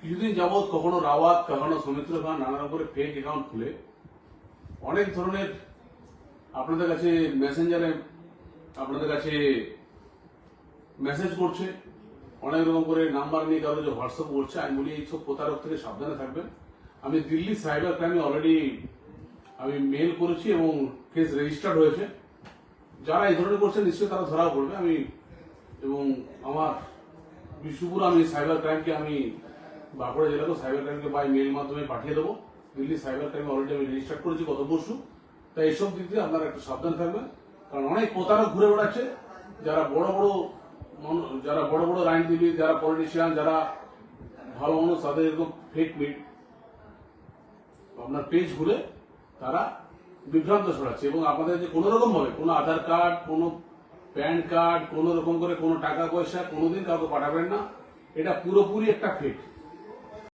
কিছুদিন যাবৎ কখনো রাওয়াত, কখনো সৌমিত্র খান নানা রকমের ফেক অ্যাকাউন্ট খুলে অনেক ধরনের আপনাদের কাছে মেসেঞ্জারে আপনাদের কাছে মেসেজ করছে, অনেক রকম করে নাম্বার নিয়ে কারো যে হোয়াটসঅ্যাপ করছে। আমি বলি এইসব প্রতারক থেকে সাবধানে থাকবেন। আমি দিল্লি সাইবার ক্রাইমে অলরেডি আমি মেল করেছি এবং কেস রেজিস্টার্ড হয়েছে। যারা এই ধরনের করছে নিশ্চয়ই তারা ধরাও পড়বে। আমি এবং আমার বিষ্ণুপুর আমি সাইবার ক্রাইমকে আমি বাঁকুড়া জেলাকে সাইবার ক্রাইমকে বাই মেল মাধ্যমে পাঠিয়ে দেবো। দিল্লি সাইবার ক্রাইমে অলরেডি আমি রেজিস্টার করেছি গত পরশু। তাই এইসব দিক দিয়ে আপনারা একটু সাবধান থাকবেন, কারণ অনেক প্রতারক ঘুরে বেড়াচ্ছে। যারা বড় বড় আইনজীবী, যারা পলিটিশিয়ান, যারা ভালো মানুষ, তাদের এরকম ফেক আপনার পেজ ঘুরে তারা বিভ্রান্ত ছড়াচ্ছে এবং আপনাদের যে কোনো রকম ভাবে কোনো আধার কার্ড, কোনো প্যান কার্ড, কোন রকম করে কোনো টাকা পয়সা কোনোদিন কাউকে পাঠাবেন না। এটা পুরোপুরি একটা ফেক।